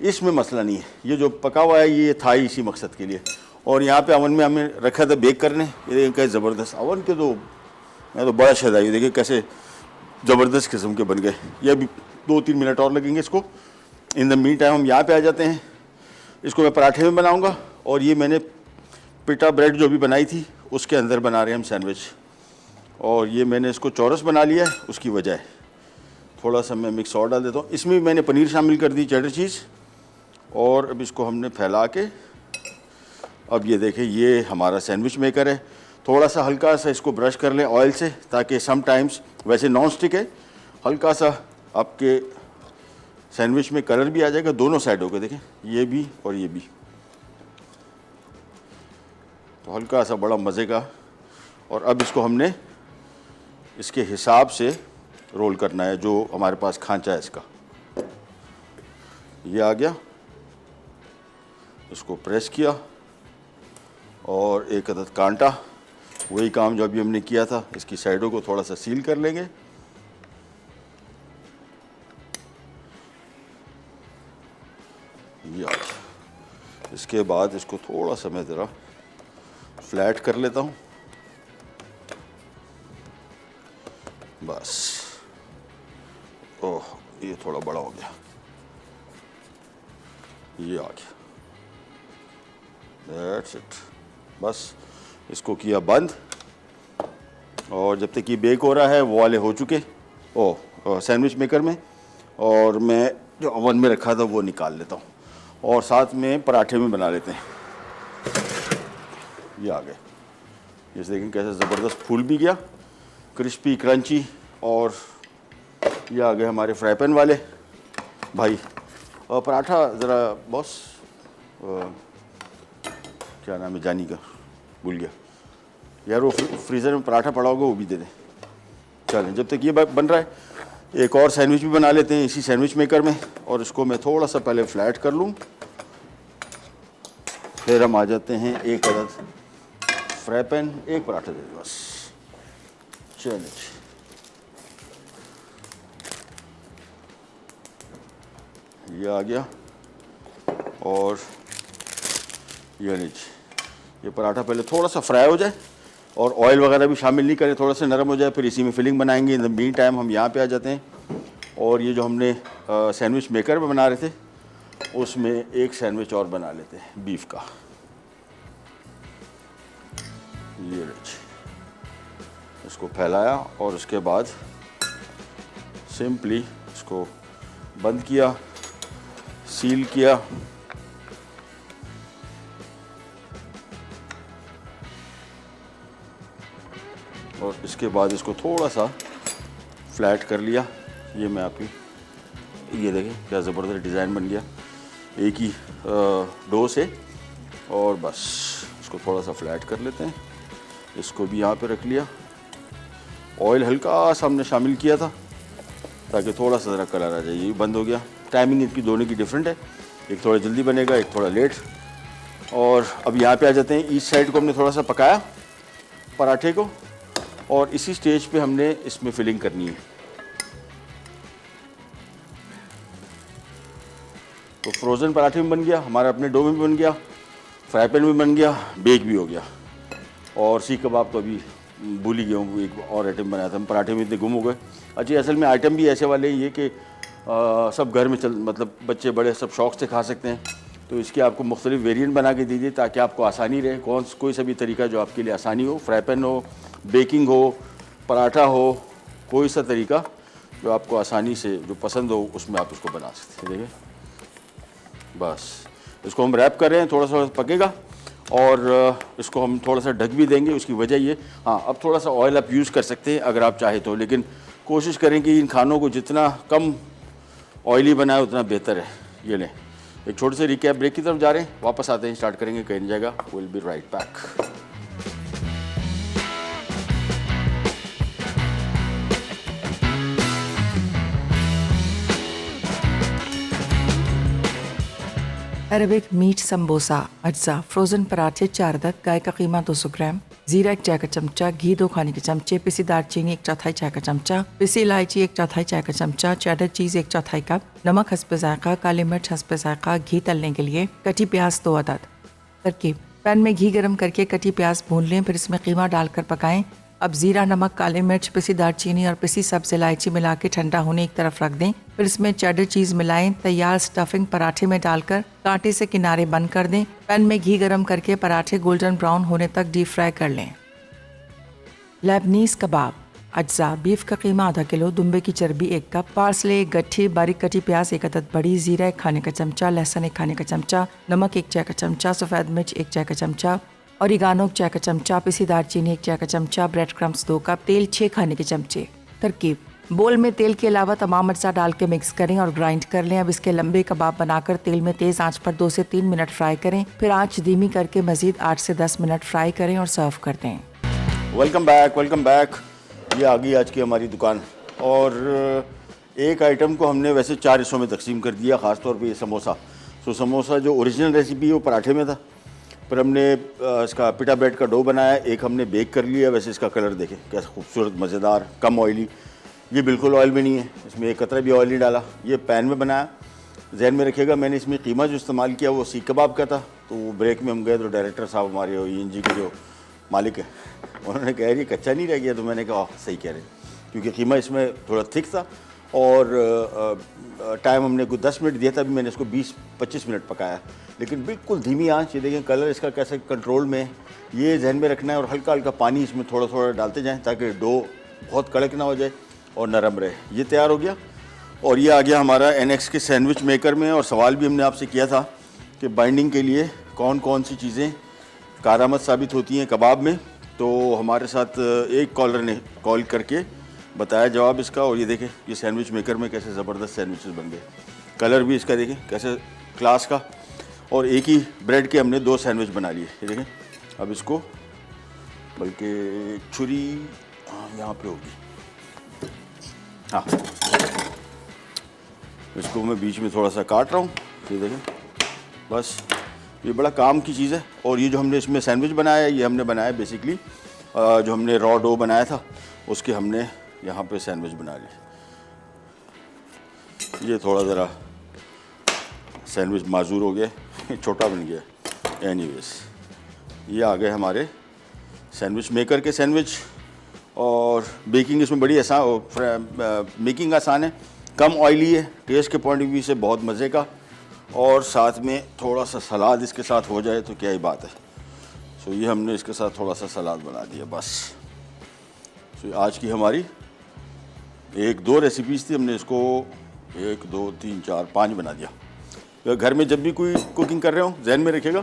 S1: इसमें मसला नहीं है। ये जो पका हुआ है ये था ही इसी मकसद के लिए। और यहाँ पे ओवन में हमें रखा था बेक करने, ये देखिए कैसे ज़बरदस्त ओवन के, तो मैं तो बड़ा शहदा, ये देखिए कैसे ज़बरदस्त किस्म के बन गए। ये अभी 2-3 मिनट और लगेंगे इसको। इन द मीन टाइम हम यहाँ पे आ जाते हैं। इसको मैं पराठे में बनाऊँगा, और ये मैंने पिटा ब्रेड जो भी बनाई थी उसके अंदर बना रहे हैं हम सैंडविच। और ये मैंने इसको चौरस बना लिया है, उसकी वजह है थोड़ा सा मैं मिक्स और डाल देता हूँ। इसमें मैंने पनीर शामिल कर दी, चेडर चीज़, और अब इसको हमने फैला के, अब ये देखें ये हमारा सैंडविच मेकर है। थोड़ा सा हल्का सा इसको ब्रश कर लें ऑयल से, ताकि सम टाइम्स, वैसे नॉन स्टिक है, हल्का सा आपके सैंडविच में कलर भी आ जाएगा दोनों साइडों के। देखें ये भी और ये भी, तो हल्का सा बड़ा मज़े का। और अब इसको हमने इसके हिसाब से रोल करना है, जो हमारे पास खांचा है इसका। ये आ गया, इसको प्रेस किया और एक अदद कांटा, वही काम जो अभी हमने किया था। इसकी साइडों को थोड़ा सा सील कर लेंगे। ये आ गया। इसके बाद इसको थोड़ा सा मैं ज़रा फ्लैट कर लेता हूँ, बस। ओह, ये थोड़ा बड़ा हो गया, ये आ गया। दैट्स इट, बस इसको किया बंद। और जब तक ये बेक हो रहा है, वो वाले हो चुके सैंडविच मेकर में, और मैं जो ओवन में रखा था वो निकाल लेता हूँ, और साथ में पराठे में बना लेते हैं। ये आ गए, ये देखें कैसे ज़बरदस्त फूल भी गया, क्रिस्पी क्रंची। और ये आ गए हमारे फ्राई पैन वाले भाई। और पराठा ज़रा बॉस, क्या नाम है जानी का, भूल गया यार, वो फ्रीज़र में पराठा पड़ा होगा, वो भी दे दें। चलें, जब तक ये बन रहा है एक और सैंडविच भी बना लेते हैं इसी सैंडविच मेकर में। और इसको मैं थोड़ा सा पहले फ्लैट कर लूँ, फिर हम आ जाते हैं एक अदद फ्राई पैन, एक पराठा दे दें बस। चलिए, ये आ गया। और ये लीजिए, ये पराठा पहले थोड़ा सा फ्राई हो जाए और ऑयल वगैरह भी शामिल नहीं करें, थोड़ा सा नरम हो जाए, फिर इसी में फिलिंग बनाएंगे। इन द मीन टाइम हम यहाँ पे आ जाते हैं, और ये जो हमने सैंडविच मेकर में बना रहे थे, उसमें एक सैंडविच और बना लेते हैं बीफ का। ये लीजिए, इसको फैलाया और उसके बाद सिंपली इसको बंद किया, सील किया। और इसके बाद इसको थोड़ा सा फ्लैट कर लिया। ये मैं आपकी, ये देखें क्या ज़बरदस्त डिज़ाइन बन गया एक ही डो से। और बस इसको थोड़ा सा फ्लैट कर लेते हैं, इसको भी यहाँ पे रख लिया। ऑयल हल्का सा हमने शामिल किया था ताकि थोड़ा सा ज़रा कलर आ जाए। ये बंद हो गया। टाइमिंग इनकी दोनों की डिफरेंट है, एक थोड़ा जल्दी बनेगा, एक थोड़ा लेट। और अब यहाँ पे आ जाते हैं, ईस्ट साइड को हमने थोड़ा सा पकाया पराठे को, और इसी स्टेज पे हमने इसमें फिलिंग करनी है। तो फ्रोज़न पराठे में बन गया, हमारा अपने डो में भी बन गया, फ्राई पैन में बन गया, बेक भी हो गया। और सीख कबाब तो अभी भूल ही गया हूँ, एक और आइटम बनाया था हम, पराठे में इतने गुम हो गए। अच्छा, असल में आइटम भी ऐसे वाले ये कि सब घर में मतलब बच्चे बड़े सब शौक़ से खा सकते हैं। तो इसके आपको मुख्तलिफ वेरिएंट बना के दीजिए ताकि आपको आसानी रहे। कोई सा भी तरीका जो आपके लिए आसानी हो, फ्राई पैन हो, बेकिंग हो, पराठा हो, कोई सा तरीका जो आपको आसानी से जो पसंद हो उसमें आप इसको बना सकते हैं। देखिए, बस इसको हम रैप कर रहे हैं, थोड़ा सा पकेगा और इसको हम थोड़ा सा ढक भी देंगे। उसकी वजह ये, हाँ, अब थोड़ा सा ऑयल आप यूज़ कर सकते हैं अगर आप चाहे तो, लेकिन कोशिश करें कि इन खानों को जितना कम ऑयली बनाए उतना बेहतर है। ये लें, एक छोटे से रिकैप ब्रेक की तरफ जा रहे हैं, वापस आते हैं, स्टार्ट करेंगे, कहीं नहीं जाएगा। Will be right back.
S2: Arabic meat samosa अज्जा, फ्रोज़न पराठे 4 अदद, गाय का कीमा 200 ग्राम, जीरा 1 चाय का चमचा, घी 2 खाने के चमचे, पिसी दालचीनी 1/4 चाय का चमचा, पिसी इलायची 1/4 चाय का चमचा, चेडर चीज़ 1/4 कप, नमक हस्ब ज़ायक़ा, काली मिर्च हस्ब ज़ायक़ा, घी तलने के लिए, कटी प्याज 2 अदद। तरकीब: पैन में घी गर्म करके कटी प्याज भून लें, फिर इसमें कीमा डालकर पकाएं। अब जीरा, नमक, काली मिर्च, पिसी दालचीनी और पिसी सब्ज़ इलायची मिला के ठंडा होने एक तरफ रख दें। फिर इसमें चेडर चीज़ मिलाएं। तैयार स्टफिंग पराठे में डालकर कांटे से किनारे बंद कर दें। पैन में घी गर्म करके पराठे गोल्डन ब्राउन होने तक डीप फ्राई कर लें। लेबनीज़ कबाब अज्जा, बीफ का कीमा आधा किलो, दुम्बे की चर्बी 1 कप, पार्सले 1 गट्ठी, बारीक कटी प्याज 1 अदद बड़ी, जीरा 1 खाने का चमचा, लहसुन 1 खाने का चमचा, नमक 1 चाय का चमचा, सफ़ेद मिर्च 1 चाय का चमचा, ओरिगानो 1 चाय का चमचा, पिसी दालचीनी 1 चाय का चमचा, ब्रेड क्रम्स 2 कप, तेल 6 खाने के चमचे। तरकीब: बोल में तेल के अलावा तमाम अज्जा डाल के मिक्स करें और ग्राइंड कर लें। अब इसके लंबे कबाब बनाकर तेल में तेज आंच पर 2 से 3 मिनट फ्राई करें, फिर आंच धीमी करके मजीद 8 से 10 मिनट फ्राई करें और सर्व कर दें।
S1: Welcome back. ये आ गई आज की हमारी दुकान, और एक आइटम को हमने वैसे 4 हिस्सों में तकसीम कर दिया, ख़ासतौर पे ये समोसा। तो समोसा जो ओरिजिनल रेसिपी है वो पराठे में था, पर हमने इसका पिटा ब्रेड का डो बनाया, एक हमने बेक कर लिया। वैसे इसका कलर देखें कैसा खूबसूरत, मज़ेदार, कम ऑयली। ये बिल्कुल ऑयल में नहीं है, इसमें एक कतरा भी ऑयल नहीं डाला। ये पैन में बनाया। जहन में रखिएगा, मैंने इसमें कीमा जो इस्तेमाल किया वो सीख कबाब का था। तो वो ब्रेक में हम गए तो डायरेक्टर साहब हमारे ENG के जो मालिक है, उन्होंने कहा ये कच्चा नहीं रह गया? तो मैंने कहा सही कह रहे, क्योंकि कीमा इसमें थोड़ा थिक था और टाइम हमने कुछ 10 मिनट दिया था। अभी मैंने इसको 20-25 मिनट पकाया, लेकिन बिल्कुल धीमी आंच। ये देखें कलर इसका कैसे कंट्रोल में है, ये जहन में रखना है। और हल्का हल्का पानी इसमें थोड़ा थोड़ा डालते जाएं ताकि डो बहुत कड़क ना हो जाए और नरम रहे। ये तैयार हो गया, और ये आ गया हमारा NX के सैंडविच मेकर में। और सवाल भी हमने आपसे किया था कि बाइंडिंग के लिए कौन कौन सी चीज़ें कारआमद साबित होती हैं कबाब में। तो हमारे साथ एक कॉलर ने कॉल करके बताया जवाब इसका। और ये देखें ये सैंडविच मेकर में कैसे ज़बरदस्त सैंडविचेस बन गए। कलर भी इसका देखें कैसे क्लास का। और एक ही ब्रेड के हमने 2 सैंडविच बना लिए। ये देखें, अब इसको बल्कि छुरी यहाँ पे होगी, हाँ, इसको मैं बीच में थोड़ा सा काट रहा हूँ। ये देखें, बस ये बड़ा काम की चीज़ है। और ये जो हमने इसमें सैंडविच बनाया है, ये हमने बनाया बेसिकली जो हमने रॉ डो बनाया था उसके हमने यहाँ पे सैंडविच बना लिए। ये थोड़ा ज़रा सैंडविच माजूर हो गया, छोटा बन गया। एनीवेज, ये आ गए हमारे सैंडविच मेकर के सैंडविच। और बेकिंग इसमें बड़ी आसान, मेकिंग आसान है, कम ऑयली है, टेस्ट के पॉइंट ऑफ व्यू से बहुत मज़े का। और साथ में थोड़ा सा सलाद इसके साथ हो जाए तो क्या ही बात है। सो ये हमने इसके साथ थोड़ा सा सलाद बना दिया बस। सो आज की हमारी 1-2 रेसिपीज़ थी, हमने इसको 1 2 3 4 5 बना दिया। तो घर में जब भी कोई कुकिंग कर रहे हो जहन में रखिएगा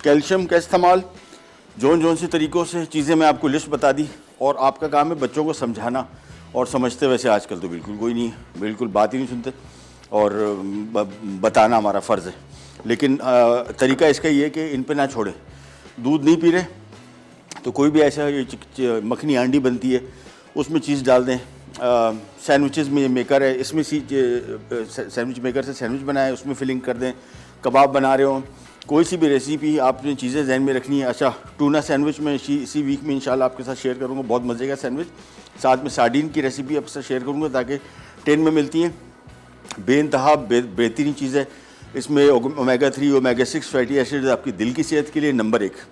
S1: कैल्शियम का इस्तेमाल, जौन सी तरीक़ों से चीज़ें मैं आपको लिस्ट बता दी। और आपका काम है बच्चों को समझाना, और समझते वैसे आजकल तो बिल्कुल कोई नहीं, बिल्कुल बात ही नहीं सुनते, और बताना हमारा फ़र्ज़ है। लेकिन तरीका इसका ये है कि इन पे ना छोड़े। दूध नहीं पी रहे तो कोई भी ऐसा मखनी हांडी बनती है उसमें चीज़ डाल दें। सैंडविचेस में ये मेकर है, इसमें सैंडविच मेकर से सैंडविच बनाए, उसमें फिलिंग कर दें। कबाब बना रहे हो, कोई सी भी रेसिपी आपने चीज़ें जहन में रखनी है। अच्छा, टूना सैंडविच में इसी वीक में इंशाल्लाह आपके साथ शेयर करूँगा, बहुत मज़े का सैंडविच। साथ में सार्डिन की रेसिपी आपके साथ शेयर करूँगा ताकि 10 में मिलती हैं। बेइंतहा बेहतरीन चीज़ है। इसमें ओमेगा 3 ओमेगा 6 फैटी एसिड आपकी दिल की सेहत के लिए नंबर 1।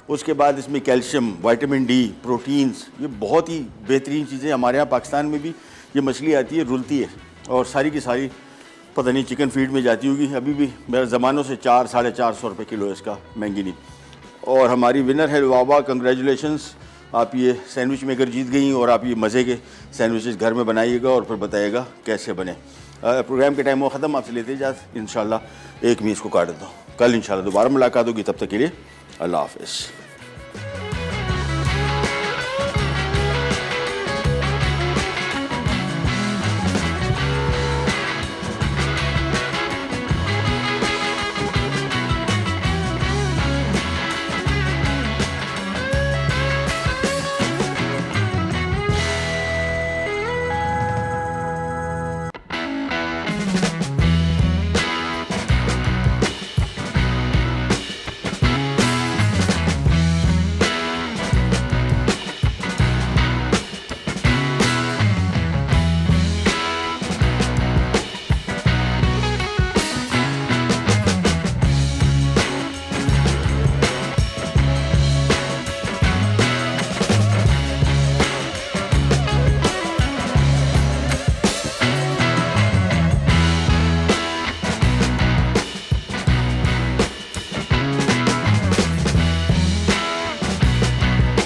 S1: उसके बाद इसमें कैल्शियम, विटामिन D, प्रोटीन्स, ये बहुत ही बेहतरीन चीज़ें। हमारे यहाँ पाकिस्तान में भी ये मछली आती है, रुलती है, और सारी की सारी पता नहीं चिकन फीड में जाती होगी। अभी भी मेरे ज़मानों से 400-450 रुपये किलो है इसका, महंगी नहीं। और हमारी विनर है वावा, कंग्रेचुलेशंस, आप ये सैंडविच मेकर जीत गई। और आप ये मज़े के सैंडविचेस घर में बनाइएगा और फिर बताइएगा कैसे बने। प्रोग्राम के टाइम वो ख़त्म, आपसे लेते इजाज़त। इंशाल्लाह एक मैं इसको काट देता हूँ, कल इंशाल्लाह दोबारा मुलाकात होगी। तब तक के लिए अल्लाह हाफ़िज़।